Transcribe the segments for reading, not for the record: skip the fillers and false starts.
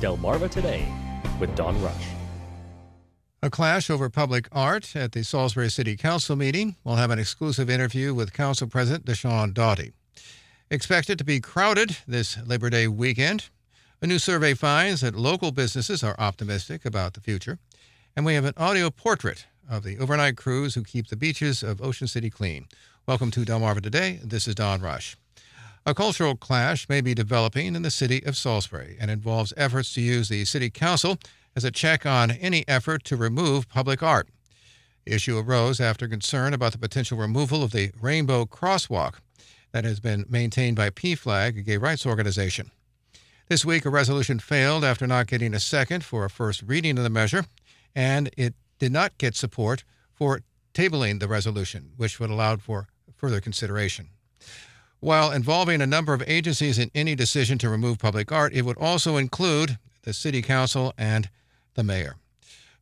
Delmarva Today with Don Rush. A clash over public art at the Salisbury City Council meeting. We'll have an exclusive interview with Council President Deshawn Doughty. Expected to be crowded this Labor Day weekend. A new survey finds that local businesses are optimistic about the future. And we have an audio portrait of the overnight crews who keep the beaches of Ocean City clean. Welcome to Delmarva Today. This is Don Rush. A cultural clash may be developing in the city of Salisbury and involves efforts to use the City Council as a check on any effort to remove public art. The issue arose after concern about the potential removal of the Rainbow Crosswalk that has been maintained by PFLAG, a gay rights organization. This week, a resolution failed after not getting a second for a first reading of the measure, and it did not get support for tabling the resolution, which would allow for further consideration. While involving a number of agencies in any decision to remove public art, it would also include the City Council and the Mayor.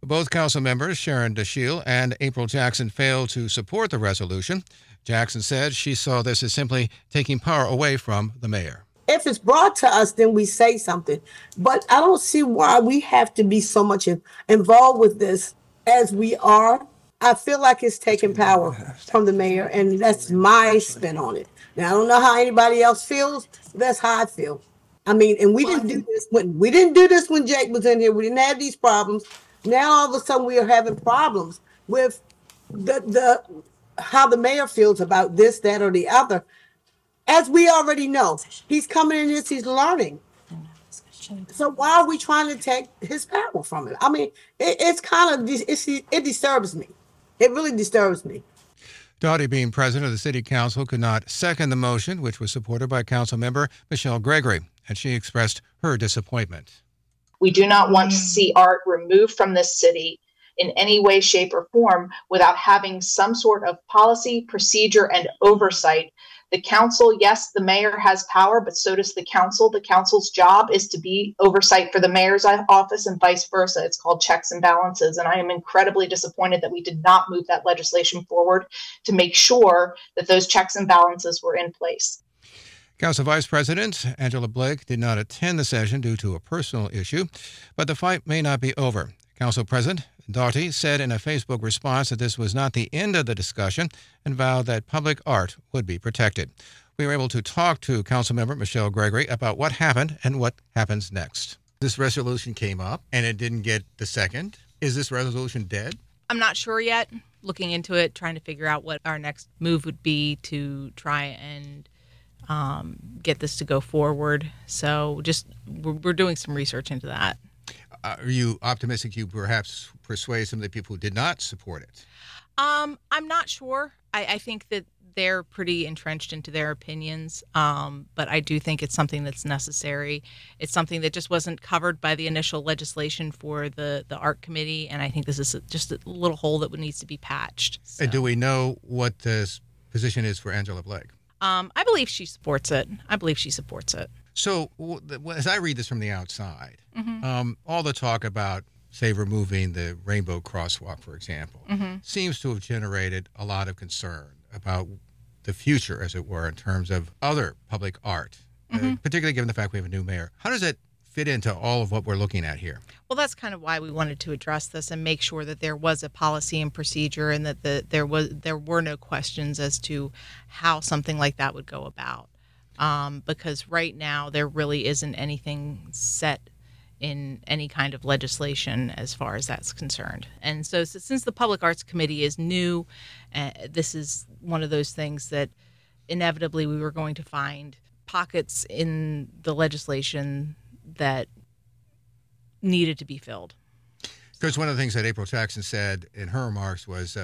Both council members, Sharon DeShiel and April Jackson, failed to support the resolution. Jackson said she saw this as simply taking power away from the Mayor. If it's brought to us, then we say something. But I don't see why we have to be so much involved with this as we are. I feel like it's taking power from the mayor, and that's my spin on it. Now, I don't know how anybody else feels, but that's how I feel. I mean, and we didn't do this when Jake was in here. We didn't have these problems. Now, all of a sudden, we are having problems with the how the mayor feels about this, that, or the other. As we already know, he's coming in this, he's learning. So why are we trying to take his power from him? I mean, it disturbs me. It really disturbs me. Doughty, being president of the City Council, could not second the motion, which was supported by Council Member Michelle Gregory, and she expressed her disappointment. We do not want to see art removed from this city in any way, shape, or form without having some sort of policy, procedure, and oversight. The council, yes, the mayor has power, but so does the council. The council's job is to be oversight for the mayor's office and vice versa. It's called checks and balances. And I am incredibly disappointed that we did not move that legislation forward to make sure that those checks and balances were in place. Council Vice President Angela Blake did not attend the session due to a personal issue, but the fight may not be over. Council President Doughty said in a Facebook response that this was not the end of the discussion and vowed that public art would be protected. We were able to talk to Councilmember Michelle Gregory about what happened and what happens next. This resolution came up and it didn't get the second. Is this resolution dead? I'm not sure yet. Looking into it, trying to figure out what our next move would be to try and get this to go forward. So we're doing some research into that. Are you optimistic you perhaps persuade some of the people who did not support it? I'm not sure. I think that they're pretty entrenched into their opinions, but I do think it's something that's necessary. It's something that just wasn't covered by the initial legislation for the art committee, and I think this is just a little hole that needs to be patched. So. And do we know what the position is for Angela Blake? I believe she supports it. So as I read this from the outside, all the talk about, say, removing the Rainbow Crosswalk, for example, seems to have generated a lot of concern about the future, as it were, in terms of other public art, particularly given the fact we have a new mayor. How does that fit into all of what we're looking at here? Well, that's kind of why we wanted to address this and make sure that there was a policy and procedure and that there were no questions as to how something like that would go about. Because right now there really isn't anything set in any kind of legislation as far as that's concerned. And so since the Public Arts Committee is new, this is one of those things that inevitably we were going to find pockets in the legislation that needed to be filled. Because one of the things that April Jackson said in her remarks was,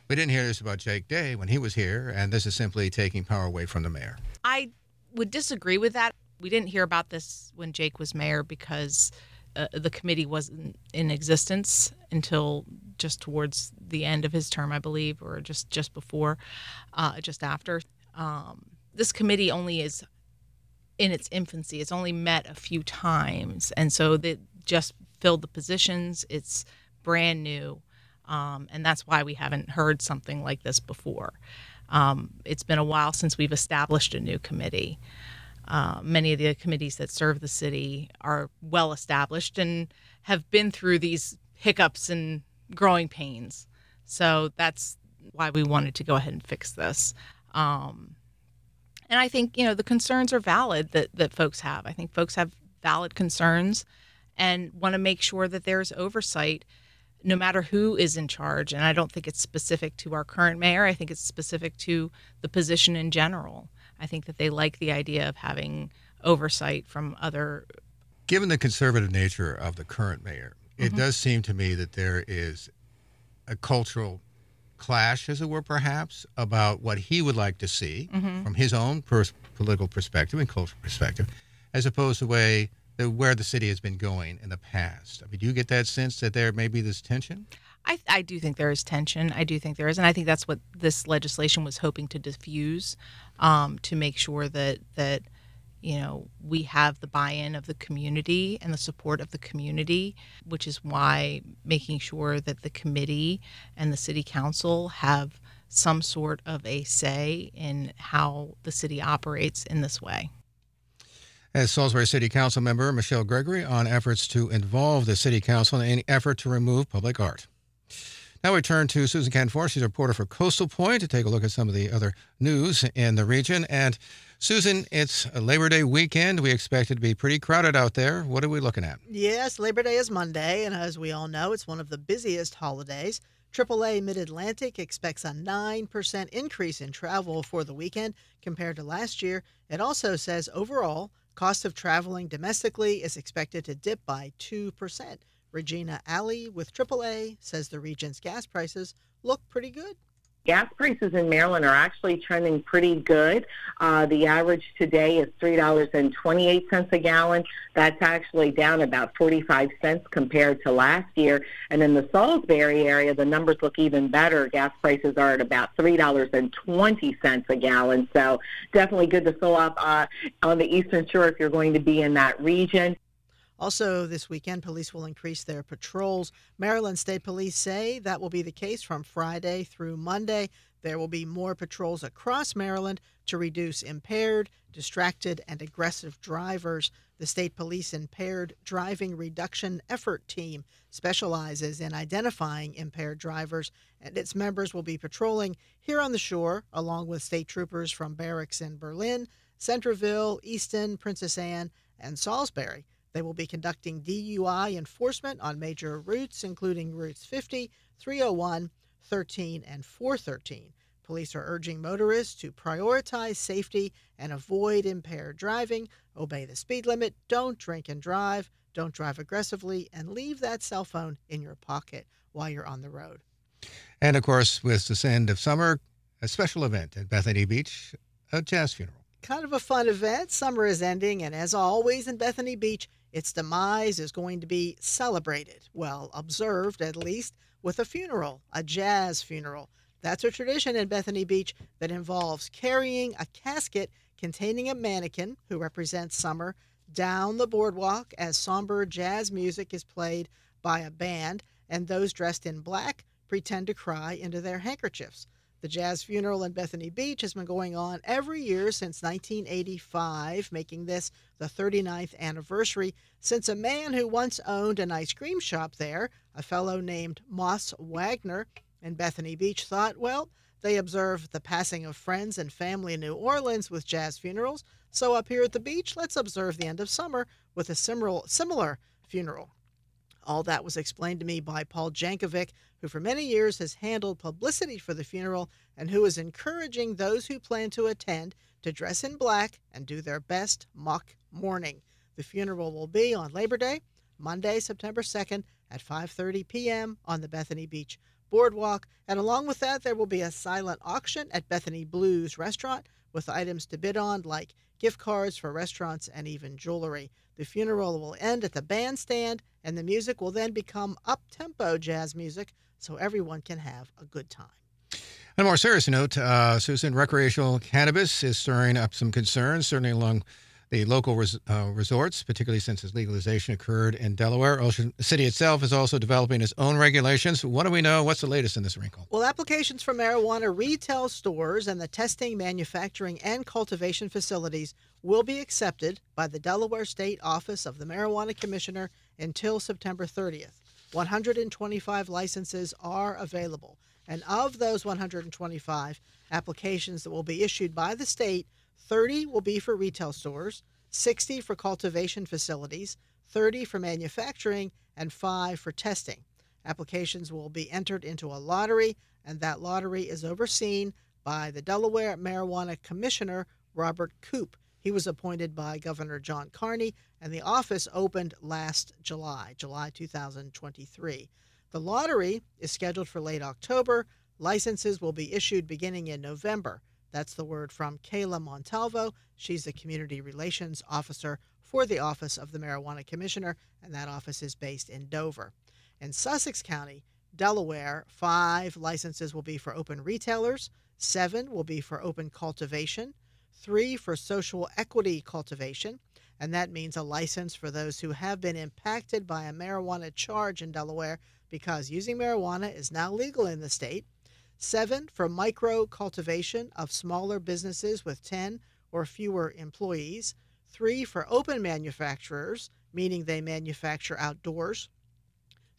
we didn't hear this about Jake Day when he was here, and this is simply taking power away from the mayor. I would disagree with that. We didn't hear about this when Jake was mayor because the committee wasn't in existence until just towards the end of his term, I believe, or just before, just after. This committee only is in its infancy. It's only met a few times, and so they just filled the positions. It's brand new, and that's why we haven't heard something like this before. It's been a while since we've established a new committee. many of the committees that serve the city are well established and have been through these hiccups and growing pains. So that's why we wanted to go ahead and fix this. And I think, the concerns are valid that folks have. I think folks have valid concerns and want to make sure that there's oversight no matter who is in charge. And I don't think it's specific to our current mayor. I think it's specific to the position in general. I think that they like the idea of having oversight from other. Given the conservative nature of the current mayor, it does seem to me that there is a cultural clash, as it were, perhaps, about what he would like to see from his own political perspective and cultural perspective, as opposed to where the city has been going in the past. I mean, do you get that sense that there may be this tension? I do think there is tension. I do think there is. And I think that's what this legislation was hoping to diffuse, to make sure that we have the buy-in of the community and the support of the community, which is why making sure that the committee and the city council have some sort of a say in how the city operates in this way. As Salisbury City Council member Michelle Gregory on efforts to involve the City Council in any effort to remove public art. Now we turn to Susan Canfora. She's a reporter for Coastal Point to take a look at some of the other news in the region. And Susan, it's a Labor Day weekend. We expect it to be pretty crowded out there. What are we looking at? Yes, Labor Day is Monday, and as we all know, it's one of the busiest holidays. AAA Mid-Atlantic expects a 9% increase in travel for the weekend compared to last year. It also says overall, cost of traveling domestically is expected to dip by 2%. Regina Alley with AAA says the region's gas prices look pretty good. Gas prices in Maryland are actually trending pretty good. The average today is $3.28 a gallon. That's actually down about 45 cents compared to last year. And in the Salisbury area, the numbers look even better. Gas prices are at about $3.20 a gallon. So definitely good to fill up on the Eastern Shore if you're going to be in that region. Also, this weekend, police will increase their patrols. Maryland State Police say that will be the case from Friday through Monday. There will be more patrols across Maryland to reduce impaired, distracted, and aggressive drivers. The State Police Impaired Driving Reduction Effort Team specializes in identifying impaired drivers, and its members will be patrolling here on the shore, along with state troopers from barracks in Berlin, Centerville, Easton, Princess Anne, and Salisbury. They will be conducting DUI enforcement on major routes, including routes 50, 301, 13, and 413. Police are urging motorists to prioritize safety and avoid impaired driving, obey the speed limit, don't drink and drive, don't drive aggressively, and leave that cell phone in your pocket while you're on the road. And, of course, with this end of summer, a special event at Bethany Beach, a jazz funeral. Kind of a fun event. Summer is ending, and as always in Bethany Beach, its demise is going to be celebrated, well, observed at least, with a funeral, a jazz funeral. That's a tradition in Bethany Beach that involves carrying a casket containing a mannequin who represents summer down the boardwalk as somber jazz music is played by a band, and those dressed in black pretend to cry into their handkerchiefs. The jazz funeral in Bethany Beach has been going on every year since 1985, making this the 39th anniversary since a man who once owned an ice cream shop there, a fellow named Moss Wagner in Bethany Beach, thought, well, they observe the passing of friends and family in New Orleans with jazz funerals, so up here at the beach, let's observe the end of summer with a similar funeral. All that was explained to me by Paul Jankovic, who for many years has handled publicity for the funeral and who is encouraging those who plan to attend to dress in black and do their best mock mourning. The funeral will be on Labor Day, Monday, September 2nd at 5:30 p.m. on the Bethany Beach Boardwalk. And along with that, there will be a silent auction at Bethany Blues Restaurant with items to bid on like gift cards for restaurants and even jewelry. The funeral will end at the bandstand, and the music will then become up-tempo jazz music so everyone can have a good time. On a more serious note, Susan, recreational cannabis is stirring up some concerns, certainly along the local resorts, particularly since its legalization occurred in Delaware. Ocean City itself is also developing its own regulations. What do we know? What's the latest in this wrinkle? Well, applications for marijuana retail stores and the testing, manufacturing, and cultivation facilities will be accepted by the Delaware State Office of the Marijuana Commissioner until September 30th. 125 licenses are available, and of those 125 applications that will be issued by the state, 30 will be for retail stores, 60 for cultivation facilities, 30 for manufacturing, and 5 for testing. Applications will be entered into a lottery, and that lottery is overseen by the Delaware Marijuana Commissioner, Robert Koop. He was appointed by Governor John Carney, and the office opened last July 2023. The lottery is scheduled for late October. Licenses will be issued beginning in November. That's the word from Kayla Montalvo. She's the Community Relations Officer for the Office of the Marijuana Commissioner, and that office is based in Dover. In Sussex County, Delaware, 5 licenses will be for open retailers, 7 will be for open cultivation, 3 for social equity cultivation, and that means a license for those who have been impacted by a marijuana charge in Delaware because using marijuana is now legal in the state. 7 for micro cultivation of smaller businesses with 10 or fewer employees. 3 for open manufacturers, meaning they manufacture outdoors.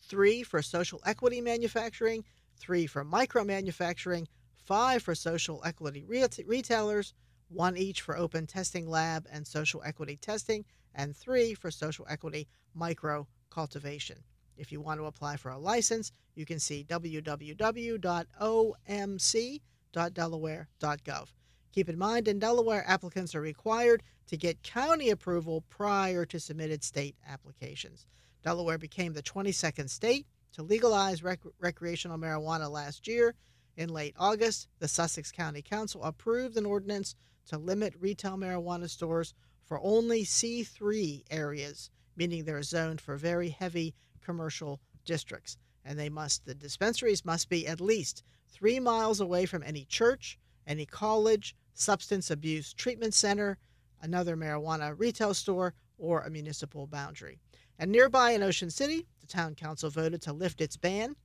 3 for social equity manufacturing. 3 for micro manufacturing. 5 for social equity retailers. 1 each for open testing lab and social equity testing, and 3 for social equity micro cultivation. If you want to apply for a license, you can see www.omc.delaware.gov. Keep in mind, in Delaware, applicants are required to get county approval prior to submitted state applications. Delaware became the 22nd state to legalize recreational marijuana last year. In late August, the Sussex County Council approved an ordinance to limit retail marijuana stores for only C3 areas, meaning they're zoned for very heavy commercial districts. And the dispensaries must be at least 3 miles away from any church, any college, substance abuse treatment center, another marijuana retail store, or a municipal boundary. And nearby in Ocean City, the town council voted to lift its ban.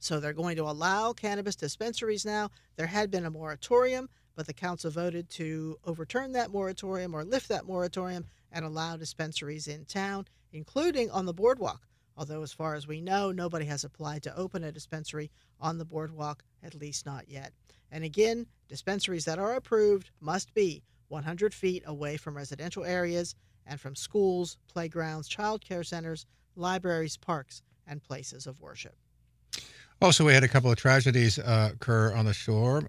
So they're going to allow cannabis dispensaries now. There had been a moratorium, but the council voted to overturn that moratorium or lift that moratorium and allow dispensaries in town, including on the boardwalk. Although, as far as we know, nobody has applied to open a dispensary on the boardwalk, at least not yet. And again, dispensaries that are approved must be 100 feet away from residential areas and from schools, playgrounds, child care centers, libraries, parks, and places of worship. Also, we had a couple of tragedies occur on the shore.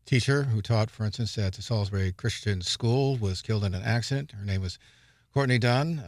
Teacher who taught, for instance, at the Salisbury Christian School was killed in an accident. Her name was Courtney Dunn.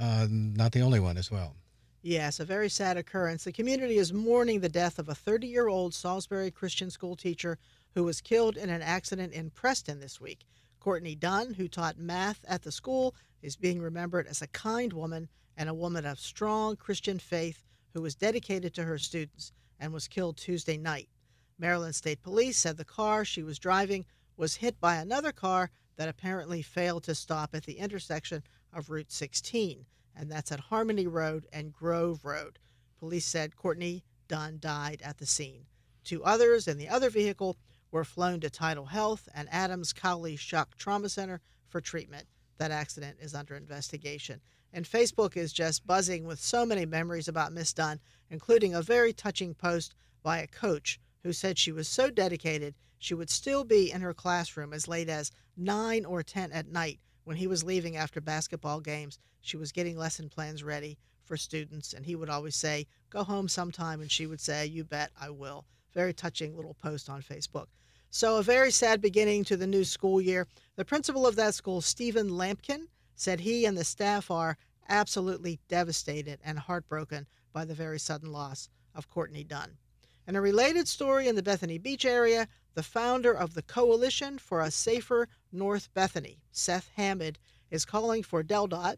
Not the only one as well. Yes, a very sad occurrence. The community is mourning the death of a 30-year-old Salisbury Christian School teacher who was killed in an accident in Preston this week. Courtney Dunn, who taught math at the school, is being remembered as a kind woman and a woman of strong Christian faith who was dedicated to her students and was killed Tuesday night. Maryland State Police said the car she was driving was hit by another car that apparently failed to stop at the intersection of Route 16, and that's at Harmony Road and Grove Road. Police said Courtney Dunn died at the scene. 2 others in the other vehicle were flown to Tidal Health and Adams Cowley Shock Trauma Center for treatment. That accident is under investigation. And Facebook is just buzzing with so many memories about Miss Dunn, including a very touching post by a coach who said she was so dedicated she would still be in her classroom as late as 9 or 10 at night when he was leaving after basketball games. She was getting lesson plans ready for students, and he would always say, "Go home sometime," and she would say, "You bet I will." Very touching little post on Facebook. So a very sad beginning to the new school year. The principal of that school, Stephen Lampkin, said he and the staff are absolutely devastated and heartbroken by the very sudden loss of Courtney Dunn. In a related story in the Bethany Beach area, the founder of the Coalition for a Safer North Bethany, Seth Hammond, is calling for DelDOT,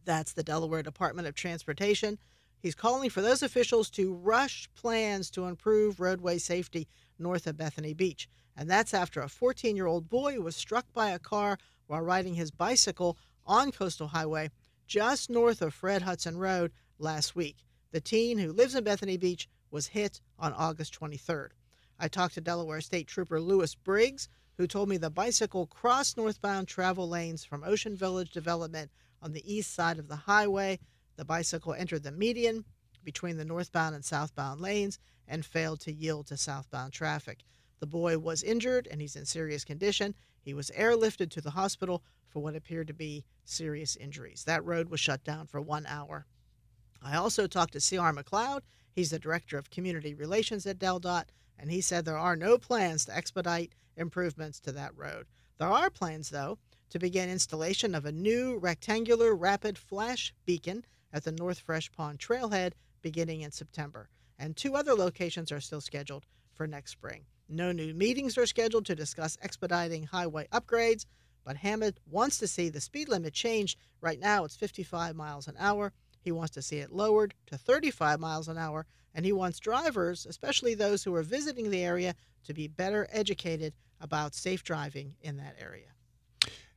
that's the Delaware Department of Transportation. He's calling for those officials to rush plans to improve roadway safety north of Bethany Beach. And that's after a 14-year-old boy was struck by a car while riding his bicycle on Coastal Highway just north of Fred Hudson Road last week. The teen, who lives in Bethany Beach, was hit on August 23rd. I talked to Delaware State Trooper Lewis Briggs, who told me the bicycle crossed northbound travel lanes from Ocean Village Development on the east side of the highway. The bicycle entered the median between the northbound and southbound lanes and failed to yield to southbound traffic. The boy was injured and he's in serious condition. He was airlifted to the hospital for what appeared to be serious injuries. That road was shut down for 1 hour. I also talked to C.R. McLeod. He's the Director of Community Relations at DelDOT, and he said there are no plans to expedite improvements to that road. There are plans, though, to begin installation of a new rectangular rapid flash beacon at the North Fresh Pond Trailhead beginning in September. And 2 other locations are still scheduled for next spring. No new meetings are scheduled to discuss expediting highway upgrades, but Hammond wants to see the speed limit changed. Right now it's 55 miles an hour. He wants to see it lowered to 35 miles an hour, and he wants drivers, especially those who are visiting the area, to be better educated about safe driving in that area.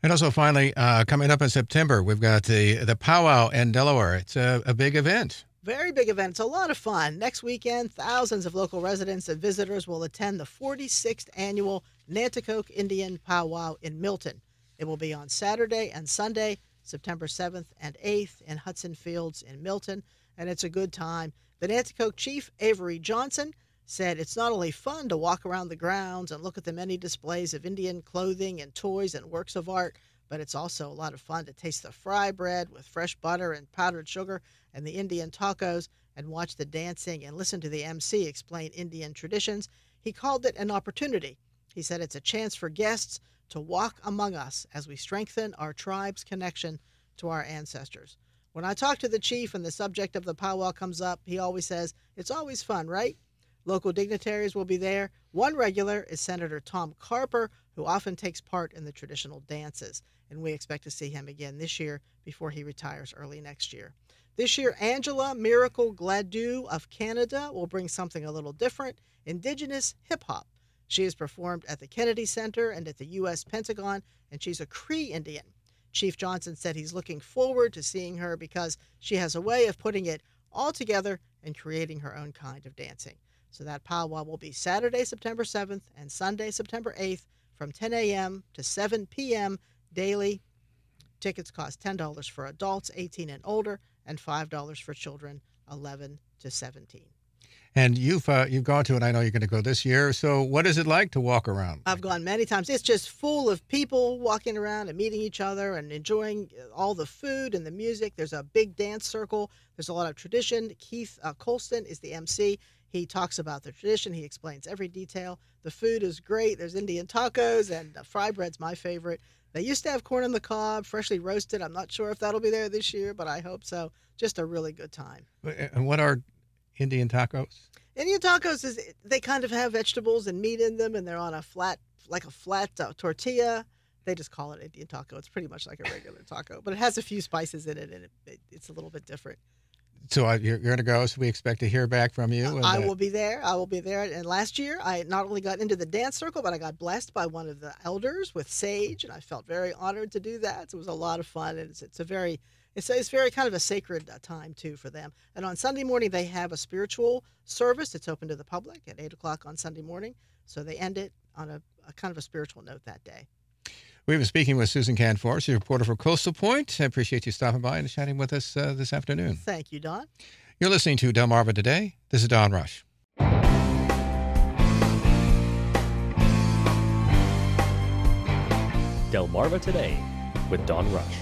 And also, finally, coming up in September, we've got the powwow in Delaware. It's a big event. Very big event. It's a lot of fun. Next weekend, thousands of local residents and visitors will attend the 46th annual Nanticoke Indian Powwow in Milton. It will be on Saturday and Sunday, September 7th and 8th in Hudson Fields in Milton, and it's a good time. The Nanticoke Chief, Avery Johnson, said it's not only fun to walk around the grounds and look at the many displays of Indian clothing and toys and works of art, but it's also a lot of fun to taste the fry bread with fresh butter and powdered sugar and the Indian tacos and watch the dancing and listen to the MC explain Indian traditions. He called it an opportunity. He said it's a chance for guests to walk among us as we strengthen our tribe's connection to our ancestors. When I talk to the chief and the subject of the powwow comes up, he always says, it's always fun, right? Local dignitaries will be there. One regular is Senator Tom Carper, who often takes part in the traditional dances, and we expect to see him again this year before he retires early next year. This year, Angela Miracle Gladue of Canada will bring something a little different, Indigenous hip-hop. She has performed at the Kennedy Center and at the U.S. Pentagon, and she's a Cree Indian. Chief Johnson said he's looking forward to seeing her because she has a way of putting it all together and creating her own kind of dancing. So that powwow will be Saturday, September 7th and Sunday, September 8th from 10 a.m. to 7 p.m. daily. Tickets cost $10 for adults 18 and older and $5 for children 11 to 17. And you've gone to it. I know you're going to go this year. So what is it like to walk around? I've gone many times. It's just full of people walking around and meeting each other and enjoying all the food and the music. There's a big dance circle. There's a lot of tradition. Keith Colston is the MC. He talks about the tradition. He explains every detail. The food is great. There's Indian tacos, and fry bread's my favorite. They used to have corn on the cob, freshly roasted. I'm not sure if that'll be there this year, but I hope so. Just a really good time. And what are Indian tacos? Indian tacos they kind of have vegetables and meat in them, and they're on a flat tortilla. They just call it Indian taco. It's pretty much like a regular taco, but it has a few spices in it, and it's a little bit different. So you're going to go, so we expect to hear back from you. I will be there. And last year, I not only got into the dance circle, but I got blessed by one of the elders with sage, and I felt very honored to do that. So it was a lot of fun, and it's very kind of a sacred time, too, for them. And on Sunday morning, they have a spiritual service. It's open to the public at 8 o'clock on Sunday morning. So they end it on a kind of a spiritual note that day. We've been speaking with Susan Canfora. She's a reporter for Coastal Point. I appreciate you stopping by and chatting with us this afternoon. Thank you, Don. You're listening to Delmarva Today. This is Don Rush. Delmarva Today with Don Rush.